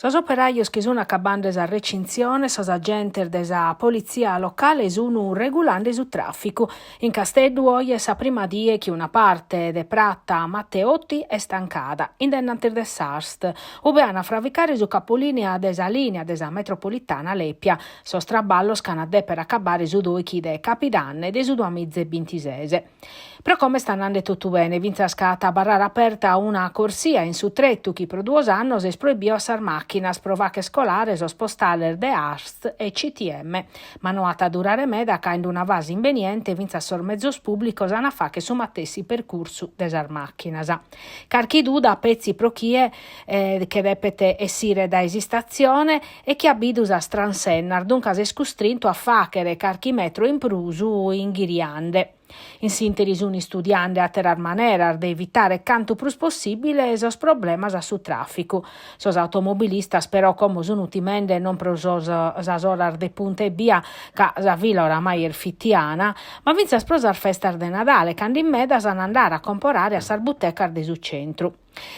Sos operaios che sono accabando a recinzione, sos agenti della polizia locale sono regolando su traffico. In Casteddu oggi sa prima die che una parte de Pratta Matteotti è stancata, indennantir de Sarst, ove hanno fravicare su capolinea desa linea desa metropolitana Leppia. Sos traballos canadè per accabare su due chi de Capidanne de su 2026. Però come sta andando tutto bene, vinza scata barrare aperta una corsia in su trettu chi pro 2 anni es proibio a sar macchinas provache scolare so spostare de Ast e CTM, ma no a durare meda caendo una vasi inveniente vinza sor mezzos pubblicos ana fa che su mattessi percorso de sar macchinas. Carchi duda pezzi pro chie che depete essire da esistazione e che abidus a stransennar, dunque es costrinto a facere carchi metro in prusu in ghiriande. In sintesi sono studiando a terar manera de evitare quanto più possibile esos problemas su traffico. Sos automobilistas però come sono ultimamente non pro sos oras de punta e via ca sa villa oramai è fittiana, ma vinza sprosar festas de Nadale cando in medas an andare a comporare a sar buttecar de su centru.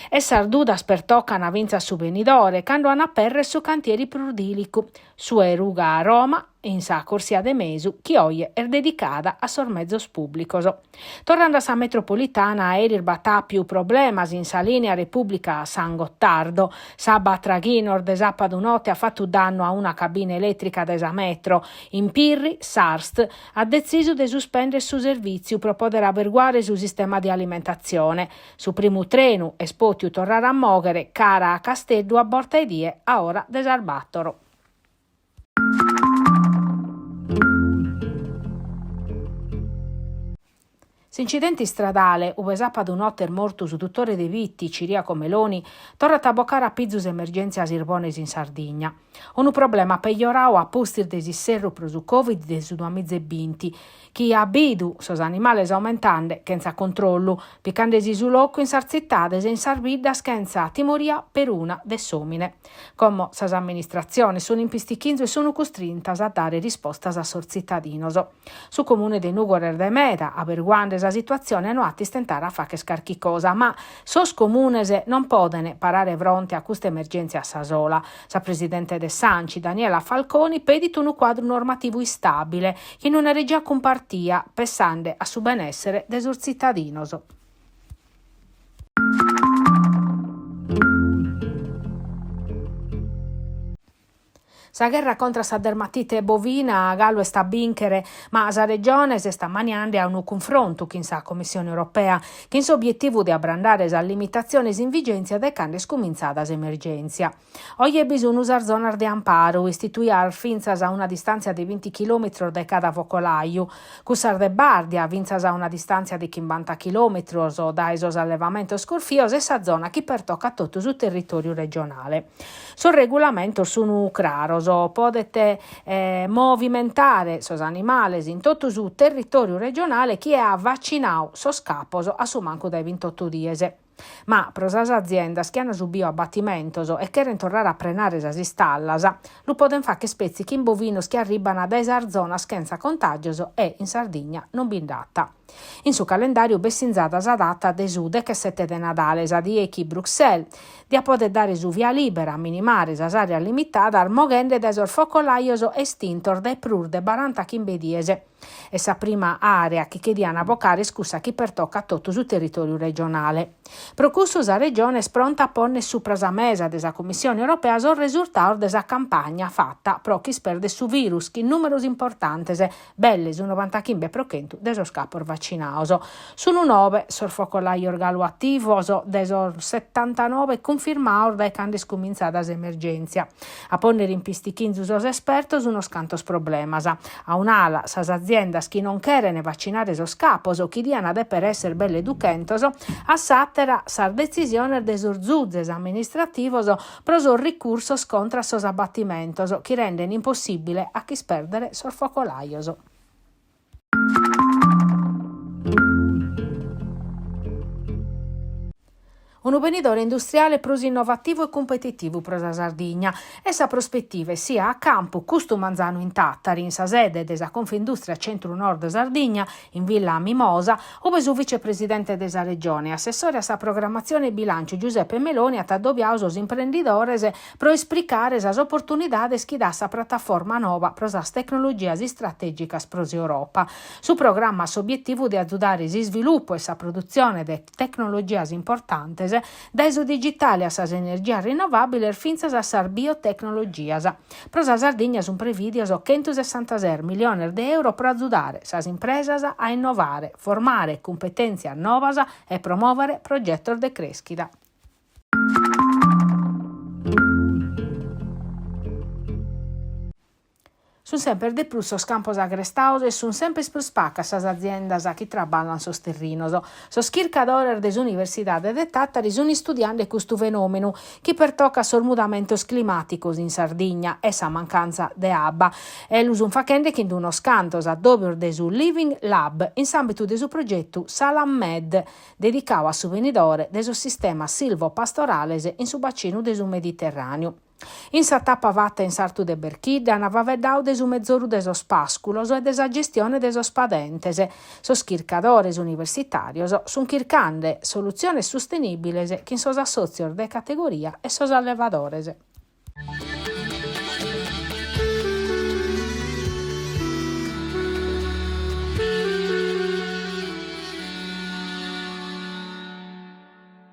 E sardudas per toccana vinza su venidore quando hanno aperre su cantieri prudilicu, su eruga a Roma in sa corsia de Mesu, chi oggi è dedicata a sor mezzos pubblicos. Tornando a sa metropolitana, erir batà più problemas in sa linea Repubblica San Gottardo. Sabba Traghinor de sappadu notte ha fatto danno a una cabina elettrica desa metro. In Pirri, Sarst ha deciso di sospendere su servizio per poter averguare su sistema di alimentazione. Su primo treno e spotiu tornare a mogere, cara a Casteddu a borta edie a ora desarbattoro. S'incidente stradale, ove sappadu notte è morto su dottore De Vitti, Ciriaco Meloni, torna a boccare a pizzus emergenzias irbones in Sardegna. Un problema peggiorau a postir desi serru pro su Covid de su 2020, chi abidu sos animales aumentande senza controllo, piccandesi su loco in sarzittades e in sarbiddas senza timoria per una de somine. Come sas amministrazioni sono impistichinzo e sono costrintas a dare rispostas a sos cittadinos. Su comune de Nugorer de Meda, averguandes la situazione hanno atti stentare a fare scarichi cosa, ma sos comunes non podene parare fronte a questa emergenza a sola. Sa presidente de Sanci, Daniela Falconi, pedit un quadro normativo instabile che non regia compartia, pensando a su benessere dei suoi cittadinos. Sa guerra contro sa dermatite bovina a Gallo sta binchere, ma sa regione si sta maniando a un confronto con sa Commissione Europea, che in suo obiettivo di abbrandare sa limitazioni in vigenza de cande scominzadas emergenza. Oggi è bisogno usare zona di amparo, istituire finzas a una distanza di 20 km da cada focolaio, cusar de Bardia, vinzas a una distanza di 50 km da esos allevamento scorfios e sa zona che pertocca tutto sul territorio regionale. Sul regolamento sono claros, potete movimentare sos animales in tutto su territorio regionale chi ha vaccinato sos capos a su manco dai 28 diese. Ma pro sas aziendas che hanno subito abbattimentos e che tornare a prenare sas istallas, lo poden fare che spezzichi in bovinos che arrivano da esar zonas senza contagioso e in Sardegna non bindata. In suo calendario bessinzata sa data de su 17 de Nadale, sa di echi Bruxelles, di a poter dare su via libera a minimare sas area limitata al mogende de sor focolaios estintor de prur de 40 chimbediese. E sa prima area che chiediano a vocare scusa chi pertocca tutto sul territorio regionale. Procussu sa regione è pronta a ponne su prasa mesa desa Commissione Europea sul risultato desa campagna fatta pro chi sperde su virus che in numeros importantes belle su 95% de sos capor vaccinaoso. Sono 9 sor focolai orgalo attivoso de sor 79 confermaor dai cande scominzadas emergenzia. A ponere in pistichinzu sos espertos unos cantos problemas. A un'ala sas aziendas chi non cherene vaccinare sos capos o chi diana de per essere belle educentos, a sattera sar decisione de sos zuzes amministrativos pro sos ricursos contra sos abbattimentos, chi renden impossibile a chi sperdere sor focolaios. un venidore industriale più innovativo e competitivo per la Sardegna. Essa prospettiva sia a campo Custumanzano in Tattari, in sa sede della Confindustria Centro-Nord Sardegna, in Villa Mimosa, ove su vicepresidente della regione, assessore a sa programmazione e bilancio Giuseppe Meloni, ha addobbiato os imprenditores pro esplicare le opportunità che dà sa piattaforma nuova pro le tecnologie strategiche pro Europa. Su programma s'obiettivo di aiutare il sviluppo e sa produzione di tecnologie importanti da eso digitale a sas energia rinnovabili finza a sar biotecnologias. Pro sa Sardegna sun previdios 160 milioni di euro per aiutare sas impresas a innovare, formare competenze novas e promuovere progetti de crescita. Sono sempre di più sos campos agrestados e sono sempre più spaccas sas aziendas che traballan sos terrinos. Sos chircadores des universidades de Tattari sono studiando questo fenomeno che pertocca sos mudamentos climaticos in Sardegna e sa mancanza de abba. E lo sono facendo che in unos cantos a dovere de su Living Lab in ambito de su progetto Salam Med, dedicato a su venidore de su sistema silvopastorales in su bacino de su Mediterraneo. In sa tappa vatta in sartu de Berchida n'ava vedau de su mezzoru de sos pasculos e de sa gestione de sos padentes. Sos chircadores universitarios sun chircande soluzioni sostenibili che in sos assozios de categoria e sos allevadores.